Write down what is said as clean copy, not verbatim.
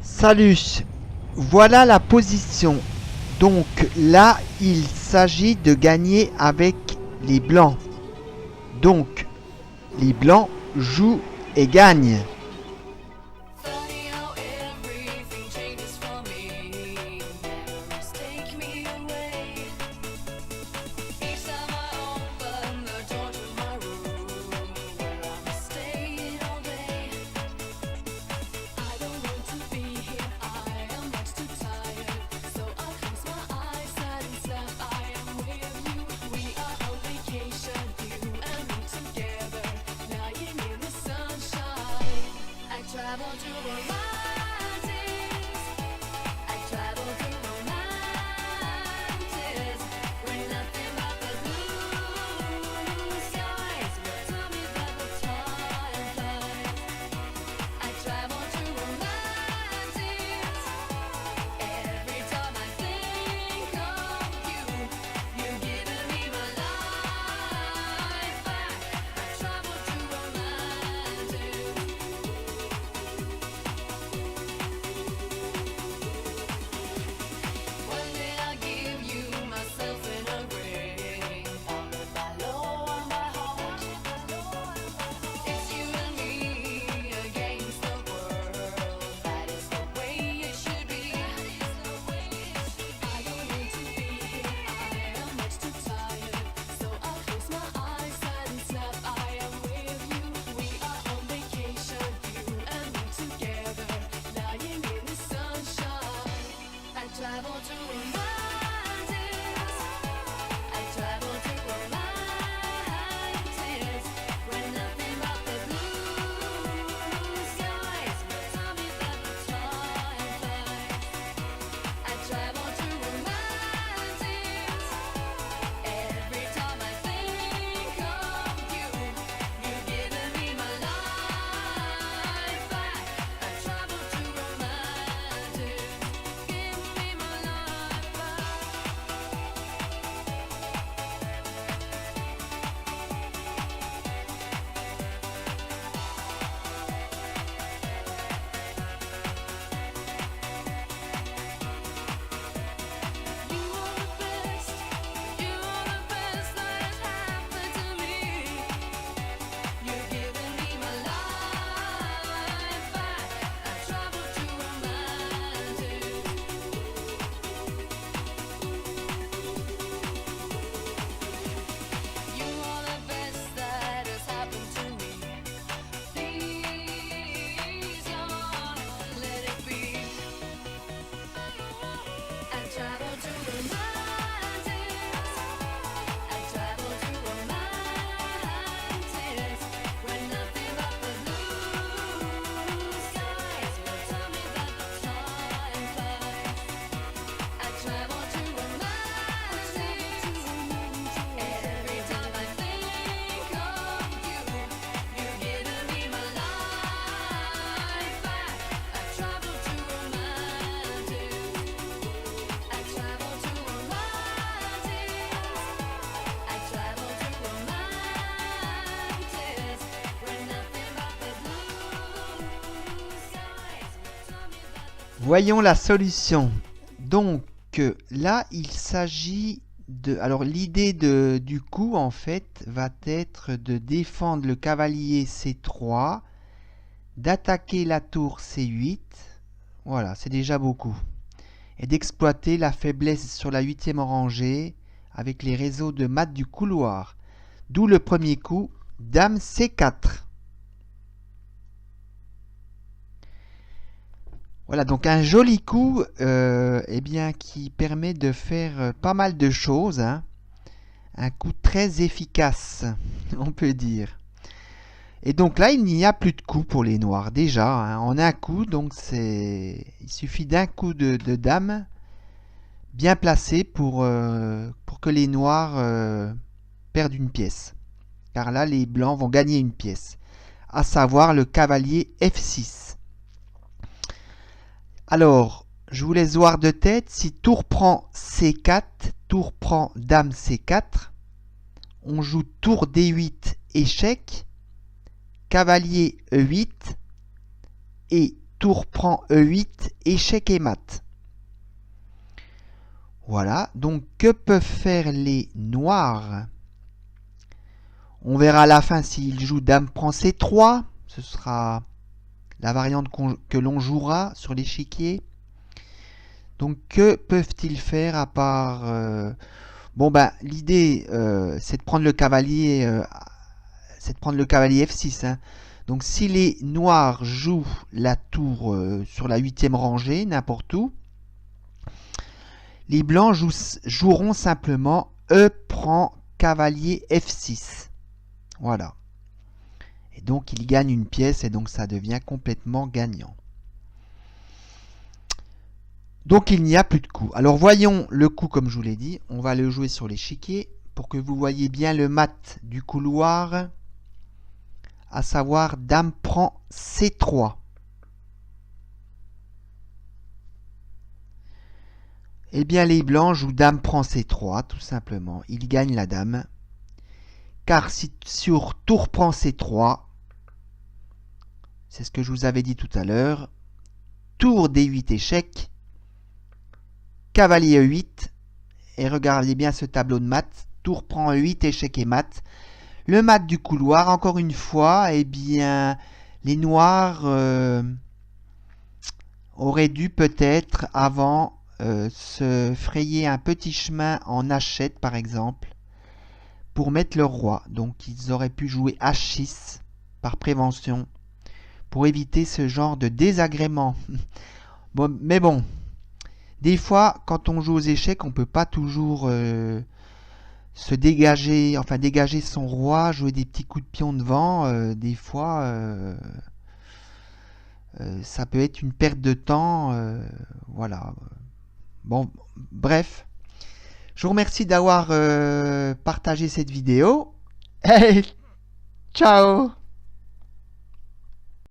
Salut, voilà la position. Donc là, il s'agit de gagner avec les blancs. Donc, les blancs jouent et gagnent. Funny how everything changes for me. Memories take me away. Each time I open the door to my room, where I'm staying all day. I don't want to be here, I am much too tired. So I close my eyes and instead I am with you. We are on vacation, you and me together, lying in the sunshine. I travel to romantic. I travel to romantic. When nothing but the blue skies will tell me that the time flies. I travel to romantic. Every time I think of you, you're giving me my life back. I travel to romantic. One day I'll give you myself in a ring, founded by love and by heart. It's you and me against the world. That is the way it should be. I don't need to be here. I am much too tired. So I close my eyes and snap. I am with you. We are on vacation, you and me together, lying in the sunshine. I travel to romantic. I travel to romantic. When nothing but the blue skies will tell me that the time flies. I travel to romantic. Every time I think of you, you're giving me my life back. I travel to romantic. Give me my life back. You are the best. You are the best that has happened to me. You're giving me my life back. I travel to romantic. You are the best that has happened to me. Please, Lord, let it be. I travel to romantic. I travel to romantic. When nothing but the blue skies will tell me that the time flies. I travel to romantic. Every time I think of you, you're giving me my life back. I travel to romantic. I travel to romantic. I travel to romantic. When nothing but the blue skies will tell me that the Voyons la solution. Donc là, il s'agit de... Alors l'idée du coup, en fait, va être de défendre le cavalier C3, d'attaquer la tour C8. Voilà, c'est déjà beaucoup. Et d'exploiter la faiblesse sur la 8e rangée avec les réseaux de mat du couloir. D'où le premier coup, Dame C4. Voilà, donc un joli coup eh bien, qui permet de faire pas mal de choses, hein. Un coup très efficace, on peut dire. Et donc là, il n'y a plus de coups pour les noirs. Déjà, hein, en un coup, donc il suffit d'un coup de dame bien placé pour que les noirs perdent une pièce. Car là, les blancs vont gagner une pièce, à savoir le cavalier F6. Alors, je vous laisse voir de tête. Si tour prend C4, tour prend dame C4, on joue tour D8 échec, cavalier E8 et tour prend E8, échec et mat. Voilà, donc que peuvent faire les noirs? On verra à la fin s'ils jouent dame prend C3, ce sera la variante que l'on jouera sur l'échiquier. Donc que peuvent-ils faire à part... Bon ben l'idée c'est de prendre le cavalier F6. Hein. Donc si les noirs jouent la tour sur la 8e rangée, n'importe où, les blancs joueront simplement E prend cavalier F6. Voilà. Et donc ils gagnent une pièce et donc ça devient complètement gagnant. Donc il n'y a plus de coup. Alors voyons le coup comme je vous l'ai dit. On va le jouer sur l'échiquier pour que vous voyez bien le mat du couloir. À savoir dame prend C3. Eh bien les blancs jouent dame prend C3 tout simplement. Ils gagnent la dame. Car si sur tour prend C3, c'est ce que je vous avais dit tout à l'heure, tour D8 échec, cavalier E8, et regardez bien ce tableau de maths, tour prend E8, échec et mat. Le mat du couloir, encore une fois, eh bien, les noirs auraient dû peut-être avant se frayer un petit chemin en H7 par exemple, pour mettre leur roi. Donc ils auraient pu jouer H6 par prévention, pour éviter ce genre de désagrément. Bon, mais bon. Des fois, quand on joue aux échecs, on ne peut pas toujours se dégager, enfin dégager son roi, jouer des petits coups de pion devant. Des fois, ça peut être une perte de temps. Voilà. Bon, bref. Je vous remercie d'avoir partagé cette vidéo. Ciao!